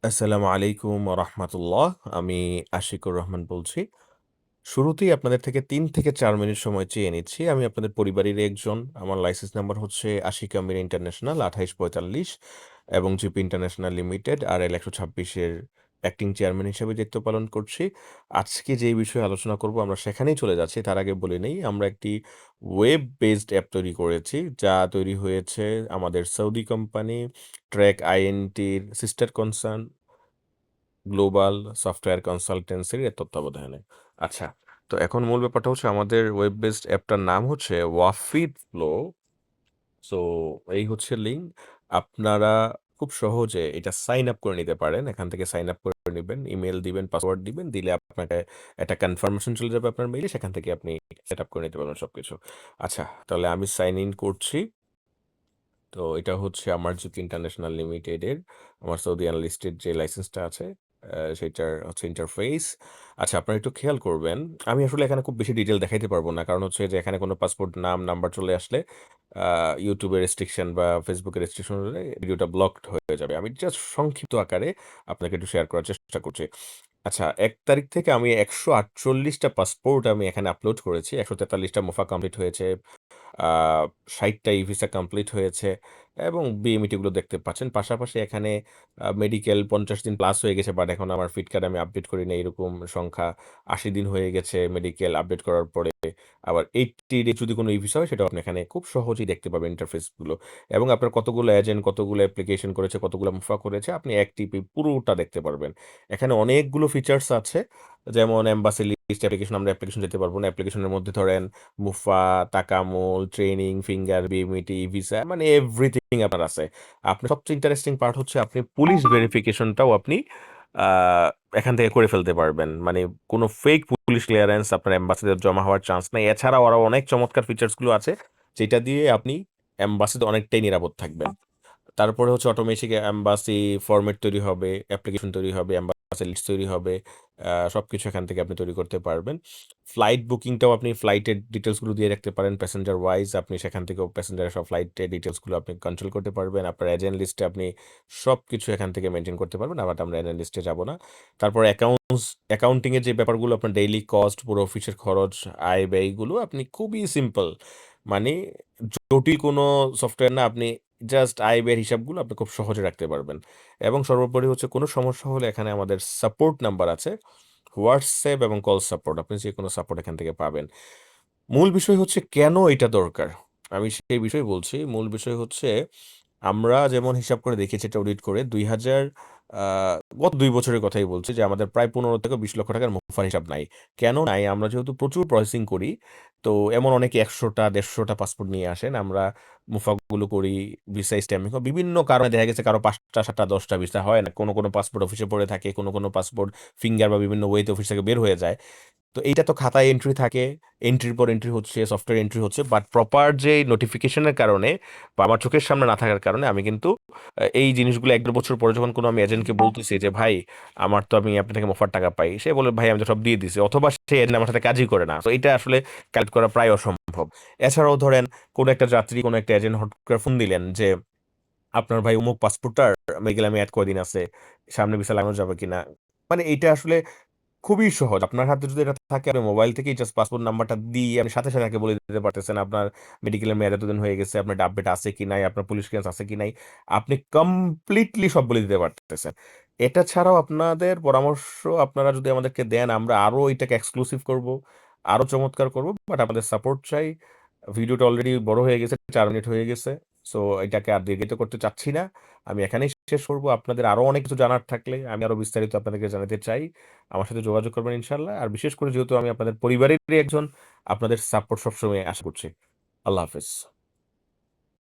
আসসালামু আলাইকুম রাহমাতুল্লাহ। আমি আশিকুর রহমান বলছি। শুরুতেই আপনাদের থেকে ৩ থেকে ৪ মিনিট সময় চেয়ে নিচ্ছি। আমি আপনাদের পরিবারেরই একজন। আমার লাইসেন্স নাম্বার হচ্ছে আশিক আমির ইন্টারন্যাশনাল ২৮৪৫ এবং জিপি ইন্টারন্যাশনাল লিমিটেড RL ১২৬ এর অ্যাক্টিং চেয়ারম্যান হিসেবে দায়িত্ব পালন করছি। আজকে যেই বিষয়ে আলোচনা করব আমরা সেখানেই চলে যাচ্ছি। তার আগে বলে নেই আমরা একটি ওয়েব বেসড অ্যাপ তৈরি করেছি যা তৈরি হয়েছে আমাদের সৌদি কোম্পানি ট্র্যাক আইএনটির সিস্টার কনসার্ন গ্লোবাল সফটওয়্যার কনসালটেন্সির এর তত্ত্বাবধানে। আচ্ছা, তো এখন মূল ব্যাপারটা হচ্ছে আমাদের ওয়েব বেসড অ্যাপটার নাম হচ্ছে ওয়াফিড ফ্লো। সো এই হচ্ছে লিঙ্ক। আপনারা খুব সহজে এটা সাইন আপ করে নিতে পারেন। এখান থেকে সাইন আপ করে নিবেন, ইমেইল দিবেন, পাসওয়ার্ড দিবেন। দিলে আপনাকে একটা কনফার্মেশন চলে যাবে আপনার মেইলে। সেখান থেকে আপনি সেট আপ করে নিতে পারবেন সবকিছু। আচ্ছা, তাহলে আমি সাইন ইন করছি। তো এটা হচ্ছে আমার জিপি ইন্টারন্যাশনাল লিমিটেডের আমার সৌদি অ্যানালিস্টের যে লাইসেন্সটা আছে সেটার হচ্ছে ইন্টারফেস। আচ্ছা, আপনারা একটু খেয়াল করবেন। আমি আসলে এখানে খুব বেশি ডিটেল দেখাইতে পারবো না। কারণ হচ্ছে যে এখানে কোনো পাসপোর্ট নাম, নাম্বার চলে আসলে YouTube এর রেস্ট্রিকশন বা Facebook এর রেস্ট্রিকশন হলে ভিডিওটা ব্লকড হয়ে যাবে। আমি জাস্ট সংক্ষিপ্ত আকারে আপনাকে একটু শেয়ার করার চেষ্টা করছি। আচ্ছা, ১ তারিখ থেকে আমি ১৪৮ টা পাসপোর্ট আমি এখানে আপলোড করেছি। ১৪৩ টা মোফা কমপ্লিট হয়েছে। আ ৬০ টা ই-ভিসা কমপ্লিট হয়েছে এবং বিএমইটি গুলো দেখতে পাচ্ছেন। পাশাপাশি এখানে মেডিকেল ৫০ দিন প্লাস হয়ে গেছে বাট এখন আমার ফিট কার্ড আমি আপডেট করি নাই। এরকম সংখ্যা ৮০ দিন হয়ে গেছে মেডিকেল আপডেট করার পরে। আবার ৮০ ডে যদি কোনো ই-ভিসা হয় সেটাও আপনি এখানে খুব সহজেই দেখতে পাবেন ইন্টারফেস গুলো। এবং আপনার কতগুলো এজেন্ট কতগুলো অ্যাপ্লিকেশন করেছে, কতগুলো মুফা করেছে আপনি এক টিপে পুরোটা দেখতে পারবেন। এখানে অনেকগুলো ফিচার্স আছে। যেমন এম্বাসি লিস্ট অ্যাপ্লিকেশন আমরা অ্যাপ্লিকেশন যেতে পারবো না। অ্যাপ্লিকেশনের মধ্যে ধরেন মুফা, তাকামুল, ট্রেনিং, ফিঙ্গার, বিএমইটি, ভিসা মানে এভরিথিং আপনার আছে। আপনার সবচেয়ে ইন্টারেস্টিং পার্ট হচ্ছে আপনি পুলিশ ভেরিফিকেশনটাও আপনি আ এখান থেকে করে ফেলতে পারবেন। মানে কোনো ফেক পুলিশ ক্লিয়ারেন্স আপনার এম্বাসিতে জমা হওয়ার চান্স নাই। এছাড়াও আরো অনেক চমৎকার ফিচার্স গুলো আছে যেটা দিয়ে আপনি এম্বাসিতে অনেকটাই নিরাপদ থাকবেন। তারপরে হচ্ছে অটোমেটিক এম্বাসি ফরমেট তৈরি হবে, অ্যাপ্লিকেশন তৈরি হবে, এম্বাসি লিস্ট তৈরি হবে। সবকিছু এখান থেকে আপনি তৈরি করতে পারবেন। ফ্লাইট বুকিংটাও আপনি ফ্লাইটের ডিটেইলস গুলো দিয়ে রাখতে পারেন প্যাসেঞ্জার ওয়াইজ। আপনি সেখান থেকেও প্যাসেঞ্জারের সব ফ্লাইটের ডিটেইলস গুলো আপনি কন্ট্রোল করতে পারবেন। আপনার এজেন্ট লিস্টে আপনি সবকিছু এখান থেকে মেইনটেইন করতে পারবেন। আবার আমরা এজেন্ট লিস্টে যাব না। তারপর অ্যাকাউন্টিং এর যে ব্যাপারগুলো আপনার ডেইলি কস্ট, পুরো অফিসের খরচ, আয় ব্যয়গুলো আপনি খুবই সিম্পল। মানে জটিল কোনো সফটওয়্যার না। আপনি জাস্ট আয় ব্যয়ের হিসাবগুলো আপনি খুব সহজে রাখতে পারবেন। এবং সর্বোপরি হচ্ছে কোনো সমস্যা হলে এখানে আমাদের সাপোর্ট নাম্বার আছে। হোয়াটসঅ্যাপ এবং কল সাপোর্ট। আপনি যেকোনো সাপোর্ট এখান থেকে পাবেন। মূল বিষয় হচ্ছে কেন এটা দরকার? আমি সেই বিষয়ে বলছি। মূল বিষয় হচ্ছে আমরা যেমন হিসাব করে দেখেছি এটা অডিট করে ২০০০ আ গত ২ বছরের কথাই বলছি যে আমাদের প্রায় ১৫ থেকে ২০ লক্ষ টাকার মুনাফার হিসাব নাই। কেন নাই? আমরা যেহেতু প্রচুর প্রসেসিং করি, তো এমন অনেকে ১০০ টা ১৫০ টা পাসপোর্ট নিয়ে আসেন। আমরা মুফাগুলো করি, ভিসা স্ট্যাম্পিং বিভিন্ন কারণে দেখা গেছে কারো ৫ টা ৭ টা ১০ টা ভিসা হয় না। কোনো পাসপোর্ট অফিসে পড়ে থাকে, কোনো পাসপোর্ট ফিঙ্গার বা বিভিন্ন ওয়েতে অফিস থেকে বের হয়ে যায়। তো এইটা তো খাতায় এন্ট্রি থাকে। এন্ট্রির পর এন্ট্রি হচ্ছে, সফটওয়্যার এন্ট্রি হচ্ছে। বাট প্রপার যে নোটিফিকেশনের কারণে বা আমার চোখের সামনে না থাকার কারণে আমি কিন্তু এই জিনিসগুলো ১-১.৫ বছর পরে যখন কোনো আমি এজেন্টকে বলতেছি যে, "ভাই, আমার তো আমি আপনার থেকে অফার টাকা পাই।" সে বলে, "ভাই, আমি তো সব দিয়ে দিছি।" অথবা সে এজেন্ট আমার সাথে কাজই করে না। তো এটা আসলে কালেক্ট করা প্রায় অসম্ভব। এছাড়াও ধরেন কোনো একটা যাত্রী কোনো একটা এজেন্ট হট করে ফোন দিলেন যে, "আপনার ভাই অমুক পাসপোর্টটার মেডিকেল আমি এড কয়দিন আছে। সামনে ভিসা লাগানো যাবে কিনা?" মানে এইটা আসলে খুবই সহজ। আপনার হাতে যদি এটা থাকে আপনি মোবাইল থেকেই জাস্ট পাসপোর্ট নাম্বারটা দিয়ে আপনি সাথে, সাথে তাকে বলে দিতে পারতেছেন আপনার মেডিকেলের মেয়াদ এতদিন হয়ে গেছে, আপনার আপডেট আছে কি নাই, আপনার পুলিশ ক্লিয়ারেন্স আছে কি নাই। আপনি কমপ্লিটলি সব বলে দিতে পারতেছেন। এটা ছাড়াও আপনাদের পরামর্শ আপনারা যদি আমাদেরকে দেন আমরা আরো এটাকে এক্সক্লুসিভ করব, আরো চমৎকার করব। বাট আপনাদের সাপোর্ট চাই। ভিডিওটা অলরেডি বড় হয়ে গেছে, ৪ মিনিট হয়ে গেছে। সো এটাকে আর দীর্ঘায়িত করতে চাচ্ছি না। আমি এখানেই শেষ করব। আপনাদের আরো অনেক কিছু জানার থাকলে আমি আরো বিস্তারিত আপনাদেরকে জানাতে চাই। আমার সাথে যোগাযোগ করবেন ইনশাআল্লাহ। আর বিশেষ করে যেহেতু আমি আপনাদের পরিবারেরই একজন, আপনাদের সাপোর্ট সবসময় আশা করছি। আল্লাহ হাফেজ।